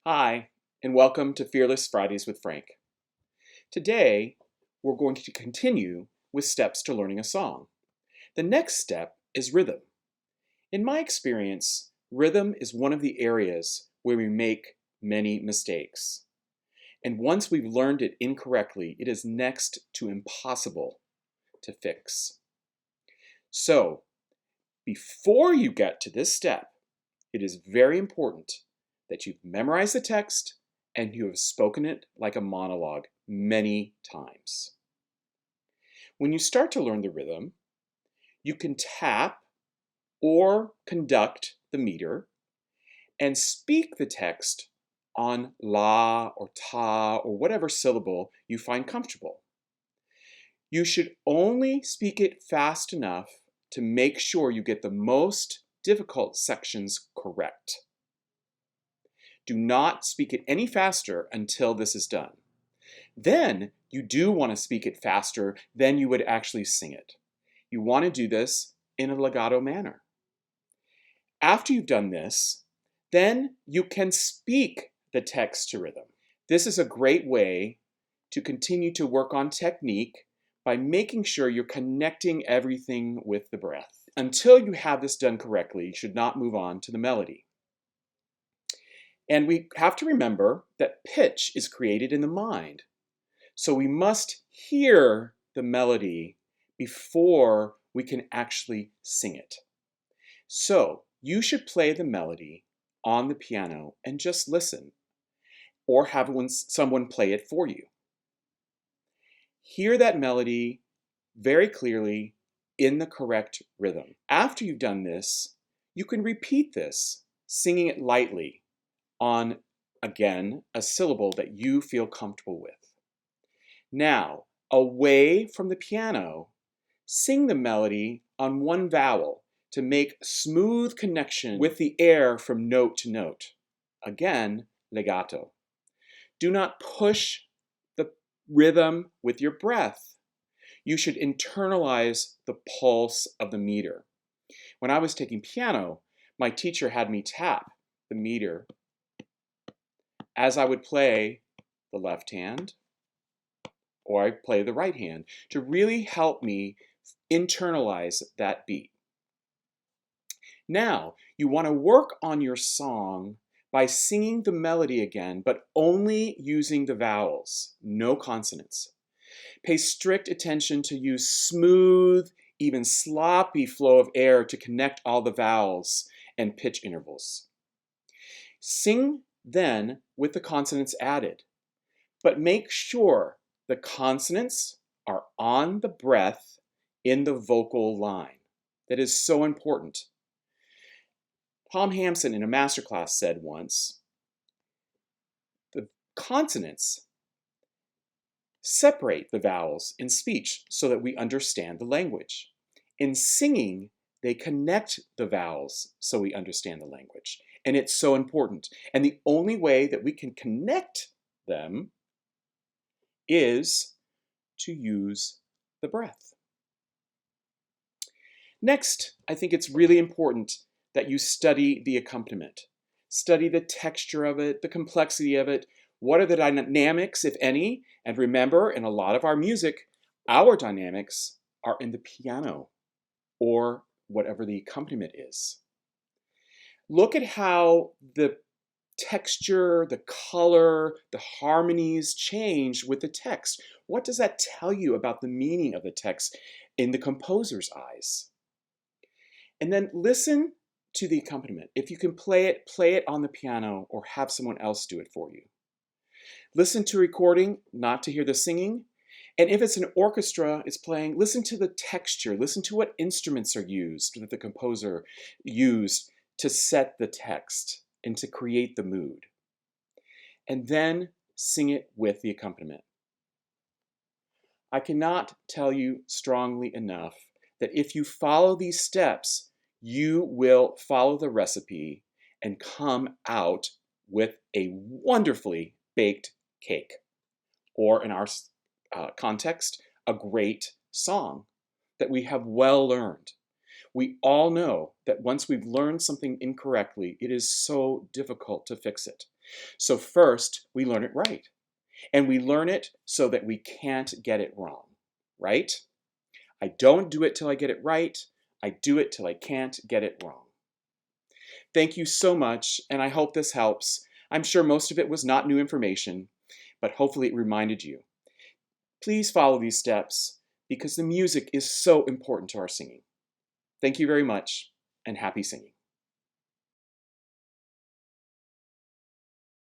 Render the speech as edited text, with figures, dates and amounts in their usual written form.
Hi, and welcome to Fearless Fridays with Frank. Today, we're going to continue with steps to learning a song. The next step is rhythm. In my experience, rhythm is one of the areas where we make many mistakes. And once we've learned it incorrectly, it is next to impossible to fix. So, before you get to this step, it is very important that you've memorized the text and you have spoken it like a monologue many times. When you start to learn the rhythm, you can tap or conduct the meter and speak the text on la or ta or whatever syllable you find comfortable. You should only speak it fast enough to make sure you get the most difficult sections correct. Do not speak it any faster until this is done. Then you do want to speak it faster than you would actually sing it. You want to do this in a legato manner. After you've done this, then you can speak the text to rhythm. This is a great way to continue to work on technique by making sure you're connecting everything with the breath. Until you have this done correctly, you should not move on to the melody. And we have to remember that pitch is created in the mind. So we must hear the melody before we can actually sing it. So you should play the melody on the piano and just listen, or have someone play it for you. Hear that melody very clearly in the correct rhythm. After you've done this, you can repeat this, singing it lightly on, again, a syllable that you feel comfortable with. Now, away from the piano, sing the melody on one vowel to make smooth connection with the air from note to note. Again, legato. Do not push the rhythm with your breath. You should internalize the pulse of the meter. When I was taking piano, my teacher had me tap the meter as I would play the left hand or I play the right hand to really help me internalize that beat. Now, you want to work on your song by singing the melody again, but only using the vowels, no consonants. Pay strict attention to use smooth, even sloppy flow of air to connect all the vowels and pitch intervals. Sing then with the consonants added, but make sure the consonants are on the breath in the vocal line. That is so important. Tom Hampson in a masterclass said once, the consonants separate the vowels in speech so that we understand the language. In singing, they connect the vowels so we understand the language. And it's so important. And the only way that we can connect them is to use the breath. Next, I think it's really important that you study the accompaniment. Study the texture of it, the complexity of it. What are the dynamics, if any? And remember, in a lot of our music, our dynamics are in the piano or whatever the accompaniment is. Look at how the texture, the color, the harmonies change with the text. What does that tell you about the meaning of the text in the composer's eyes? And then listen to the accompaniment. If you can play it on the piano or have someone else do it for you. Listen to recording, not to hear the singing. And if it's an orchestra is playing, listen to the texture. Listen to what instruments are used that the composer used to set the text and to create the mood. And then sing it with the accompaniment. I cannot tell you strongly enough that if you follow these steps, you will follow the recipe and come out with a wonderfully baked cake, or in our context, a great song that we have well learned. We all know that once we've learned something incorrectly, it is so difficult to fix it. So first, we learn it right. And we learn it so that we can't get it wrong, right? I don't do it till I get it right. I do it till I can't get it wrong. Thank you so much, and I hope this helps. I'm sure most of it was not new information, but hopefully it reminded you. Please follow these steps because the music is so important to our singing. Thank you very much, and happy singing.